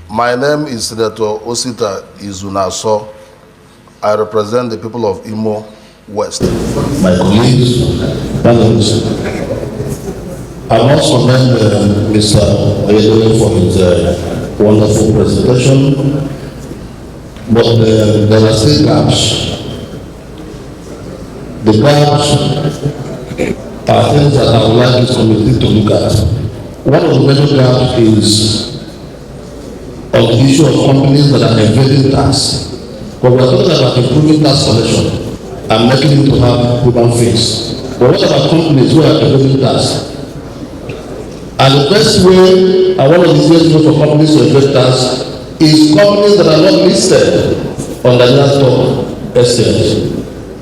My name is Senator Osita Izunaso. I represent the people of Imo West. My colleagues, panelists, I must commend Mr. Oyedele for his wonderful presentation, but there are still gaps. The gaps are things that I would like this committee to look at. One of the major gaps is on the issue of companies that are evading tax. But we are talking about improving tax collection and making it to have human face. But what about companies who are evading tax? And the best way, and one of the easiest ways for companies to evade tax is companies that are not listed on the Nigerian stock exchange.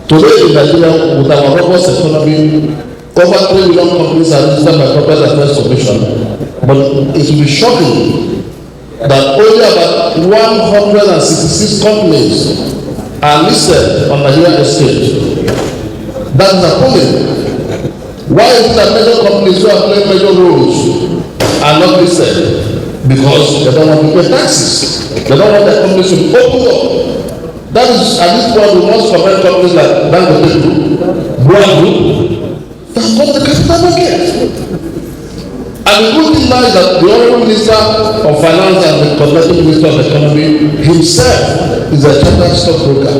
Today in Nigeria, with our robust economy, over 3 million companies are registered by Corporate Affairs Commission. But it will be shocking that only about 166 companies are listed on Nigerian exchange. That is appalling. Why is it that major companies who are playing major roles are not listed? Because they don't want to pay taxes. They don't want their companies to be opened up. That is, at this point, we must commend companies like Dangote Group, Orlu, that come to the capital market. And the good thing now is that the Honorable Minister of Finance and the Connecting Minister of Economy himself is a chartered stockbroker.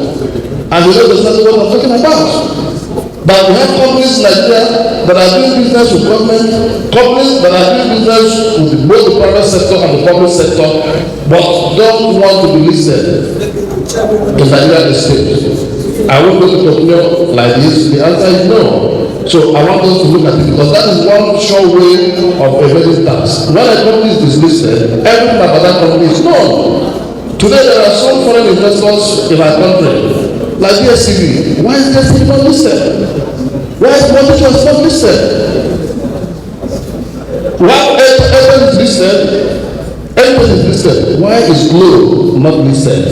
And he knows exactly what I'm talking about. That we have companies in Nigeria that are doing business with government, companies that are doing business with both the private sector and the public sector, but don't want to be listed in Nigerian exchange. I won't go to continue like this. The answer is no. So I want us to look at it because that is one sure way of evading tax. When a company is listed, everything about that company is known. Today there are some foreign investors in our country, like DSTV. Why is DSTV not listed? Why is Money Trust not listed? Why everything is listed? Everything is listed. Why is Glow not listed?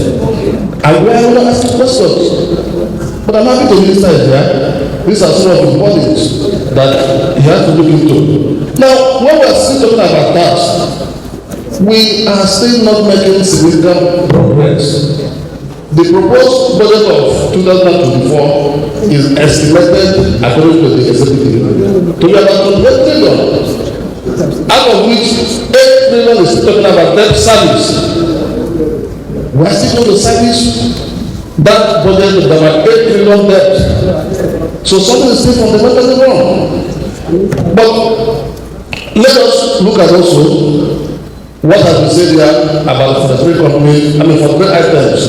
And we are not asking questions. But I'm happy the minister is there. These are some of the bodies that he has to look into. Now, when we are still talking about tax, we are still not making significant progress. The proposed budget of 2024 is estimated, according to the executive, to be about 28 trillion, out of which 8 trillion is talking about debt service. We are still going to service that budget with about 8 trillion debt. So something is still fundamentally wrong. But let us look at also what has been said here about the three companies, for 3 items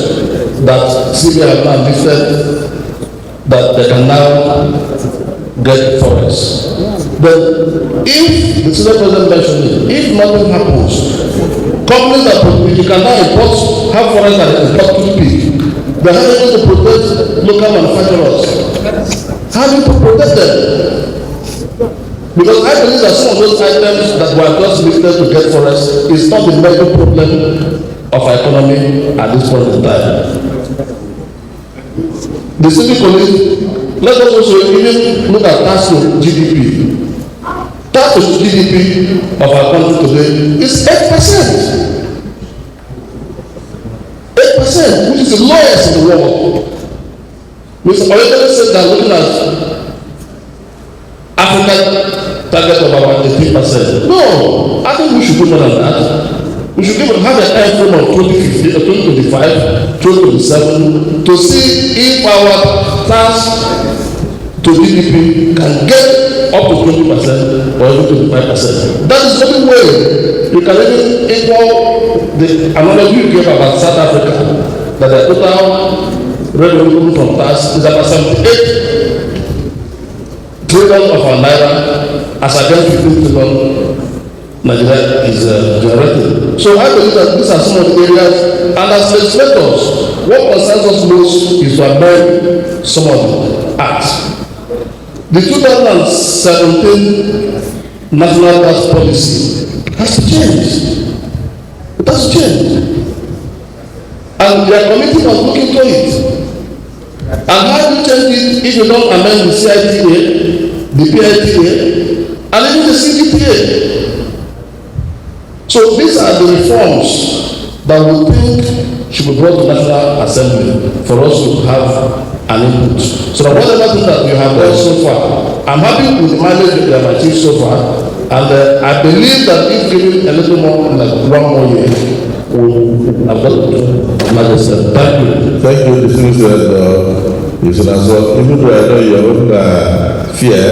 that CBI have now listed that they can now get forex. But if the Senate President mentioned it, if nothing happens, companies that you can now import, have forex and import toothpick, they are able to protect local manufacturers. How do you protect them? Because I believe that some of those items that were just listed to get forex is not the major problem of our economy at this point in time. The civic police, let us also even look at tax to GDP. Tax to GDP of our country today is 8%. 8%, which is the lowest in the world. Mr. Oyedele said that looking at African target of about 18%. No, I think we should do more than that. We should even have an time frame of 2050, 2025, 2027 to see if our tax to GDP can get up to 20% or even 25%. That is the only way you can even equal the analogy you gave about South Africa, that the total revenue from tax is about 78 trillion of our naira as against 15 trillion Nigeria is generating. So I believe that these are some of the areas, and as legislators, what concerns us most is to amend some of the acts. The 2017 National Tax Policy has to change. It has to change. And their committee was looking into it. And how do you change it if you don't amend the CITA, the PITA, and even the CGTA? So these are the reforms that we think should be brought to National Assembly for us to have an input. So that whatever thing that you have done so far, I'm happy with the management that I achieved so far, and I believe that if given a little more, like 1 more year, we'll have got Majesty. Thank you. Thank you, distinguished Izunaso. Even though I know your own fear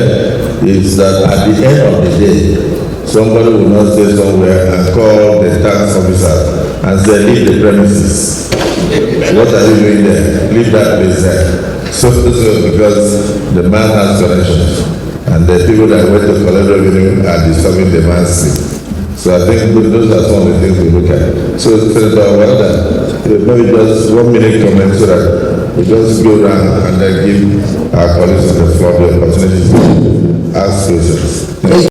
is that at the end of the day, somebody will not stay somewhere and call the tax officer and say, leave the premises. What are you doing there? Leave that place there. So because the man has connections, and the people that went to collect revenue are disturbing the man's sleep. So I think those are some of the things we look at. So Senator Wanda, maybe just 1 minute comment so that we just go around and then give our colleagues on the floor the opportunity to ask questions.